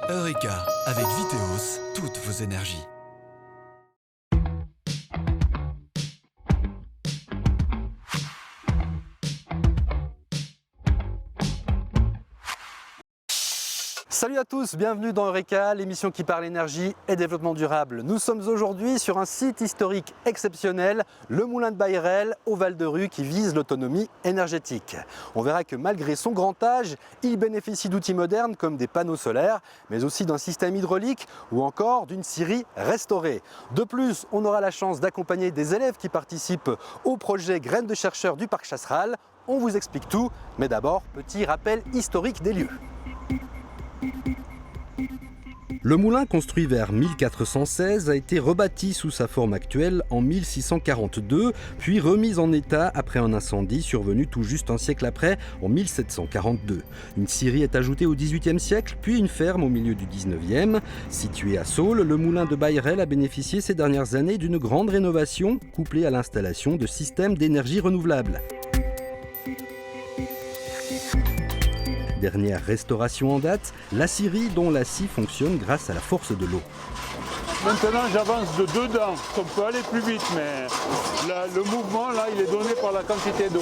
Eureka, avec Viteos, toutes vos énergies. Salut à tous, bienvenue dans Eureka, l'émission qui parle énergie et développement durable. Nous sommes aujourd'hui sur un site historique exceptionnel, le Moulin de Bayrel au Val-de-Rue qui vise l'autonomie énergétique. On verra que malgré son grand âge, il bénéficie d'outils modernes comme des panneaux solaires, mais aussi d'un système hydraulique ou encore d'une scierie restaurée. De plus, on aura la chance d'accompagner des élèves qui participent au projet Graines de chercheurs du Parc Chasseral. On vous explique tout, mais d'abord, petit rappel historique des lieux. Le moulin, construit vers 1416, a été rebâti sous sa forme actuelle en 1642, puis remis en état après un incendie survenu tout juste un siècle après, en 1742. Une scierie est ajoutée au XVIIIe siècle, puis une ferme au milieu du XIXe. Situé à Saules, le moulin de Bayrel a bénéficié ces dernières années d'une grande rénovation, couplée à l'installation de systèmes d'énergie renouvelable. Dernière restauration en date, la scierie dont la scie fonctionne grâce à la force de l'eau. Maintenant j'avance de 2 dents, on peut aller plus vite, mais le mouvement là il est donné par la quantité d'eau.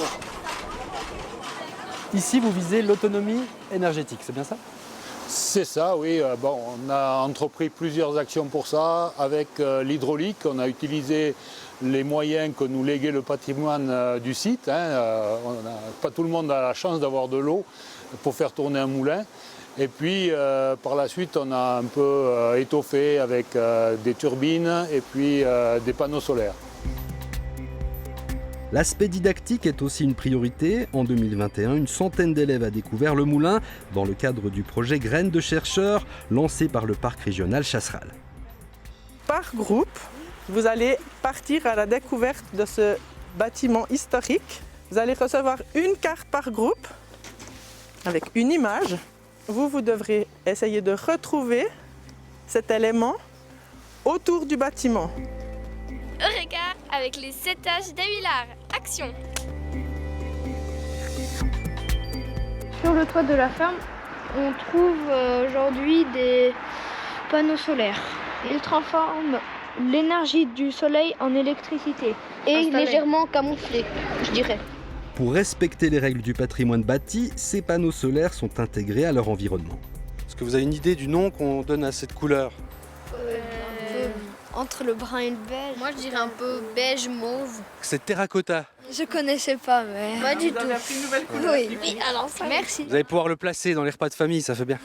Ici vous visez l'autonomie énergétique, c'est bien ça? C'est ça, oui. On a entrepris plusieurs actions pour ça. Avec l'hydraulique, on a utilisé les moyens que nous léguait le patrimoine du site. Pas tout le monde a la chance d'avoir de l'eau pour faire tourner un moulin. Et puis par la suite, on a un peu étoffé avec des turbines et puis des panneaux solaires. L'aspect didactique est aussi une priorité. En 2021, une centaine d'élèves a découvert le moulin dans le cadre du projet Graines de chercheurs lancé par le parc régional Chasseral. Par groupe, vous allez partir à la découverte de ce bâtiment historique. Vous allez recevoir une carte par groupe avec une image. Vous devrez essayer de retrouver cet élément autour du bâtiment. Eureka avec les 7 âges d'Ahuillard. Action! Sur le toit de la ferme, on trouve aujourd'hui des panneaux solaires. Ils transforment l'énergie du soleil en électricité et légèrement camouflée, je dirais. Pour respecter les règles du patrimoine bâti, ces panneaux solaires sont intégrés à leur environnement. Est-ce que vous avez une idée du nom qu'on donne à cette couleur? Entre le brun et le beige. Moi, je dirais un peu beige mauve. C'est terracotta. Je connaissais pas, mais pas du tout. Vous avez appris une nouvelle couleur. Oui, alors ça. Merci. Vous allez pouvoir le placer dans les repas de famille, ça fait bien.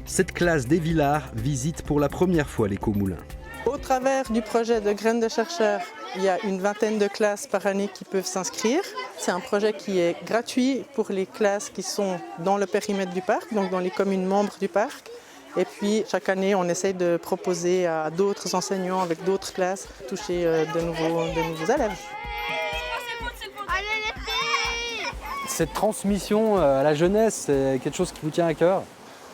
Cette classe des Villards visite pour la première fois l'éco-moulin. Au travers du projet de Graines de chercheurs, il y a une vingtaine de classes par année qui peuvent s'inscrire. C'est un projet qui est gratuit pour les classes qui sont dans le périmètre du parc, donc dans les communes membres du parc. Et puis chaque année, on essaye de proposer à d'autres enseignants avec d'autres classes toucher de nouveaux élèves. Cette transmission à la jeunesse, c'est quelque chose qui vous tient à cœur?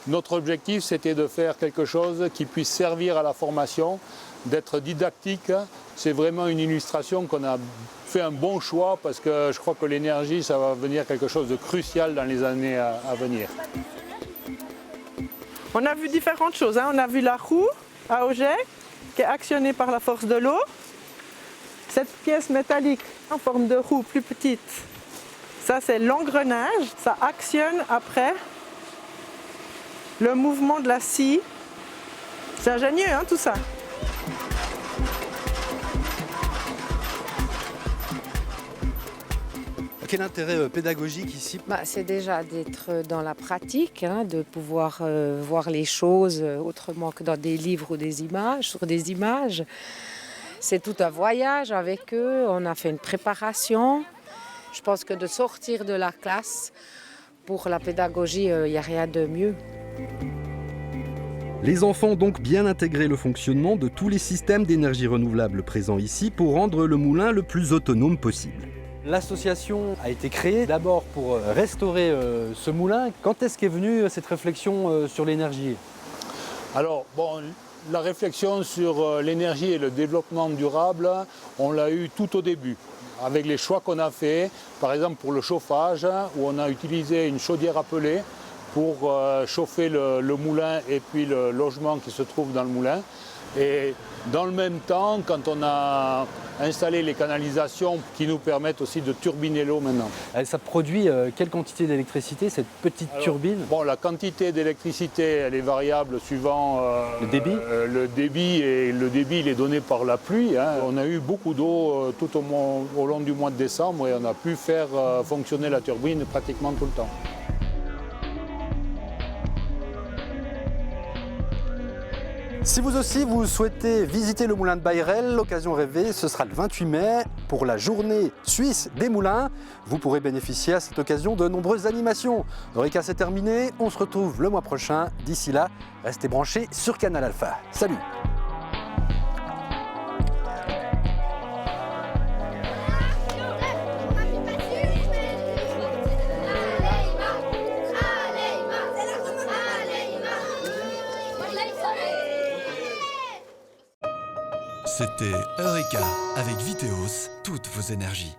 Notre objectif, c'était de faire quelque chose qui puisse servir à la formation, d'être didactique. C'est vraiment une illustration qu'on a fait un bon choix parce que je crois que l'énergie, ça va devenir quelque chose de crucial dans les années à venir. On a vu différentes choses. On a vu la roue à auget qui est actionnée par la force de l'eau. Cette pièce métallique en forme de roue plus petite, ça c'est l'engrenage. Ça actionne après le mouvement de la scie. C'est ingénieux tout ça. Quel intérêt pédagogique ici? C'est déjà d'être dans la pratique, de pouvoir voir les choses autrement que dans des livres ou des images, sur des images. C'est tout un voyage avec eux, on a fait une préparation. Je pense que de sortir de la classe, pour la pédagogie, il n'y a rien de mieux. Les enfants ont donc bien intégré le fonctionnement de tous les systèmes d'énergie renouvelable présents ici pour rendre le moulin le plus autonome possible. L'association a été créée d'abord pour restaurer ce moulin. Quand est-ce qu'est venue cette réflexion sur l'énergie? Alors, la réflexion sur l'énergie et le développement durable, on l'a eu tout au début. Avec les choix qu'on a faits, par exemple pour le chauffage, où on a utilisé une chaudière à pellet pour chauffer le moulin et puis le logement qui se trouve dans le moulin. Et dans le même temps, quand on a installé les canalisations qui nous permettent aussi de turbiner l'eau maintenant. Ça produit quelle quantité d'électricité, cette petite turbine? Bon, la quantité d'électricité, elle est variable suivant le débit. Le débit, et le débit, il est donné par la pluie. Hein. On a eu beaucoup d'eau tout au long du mois de décembre et on a pu faire fonctionner la turbine pratiquement tout le temps. Si vous aussi vous souhaitez visiter le moulin de Bayrel, l'occasion rêvée, ce sera le 28 mai pour la journée suisse des moulins. Vous pourrez bénéficier à cette occasion de nombreuses animations. Eureka, c'est terminé, on se retrouve le mois prochain. D'ici là, restez branchés sur Canal Alpha. Salut! C'était Eureka avec Viteos, toutes vos énergies.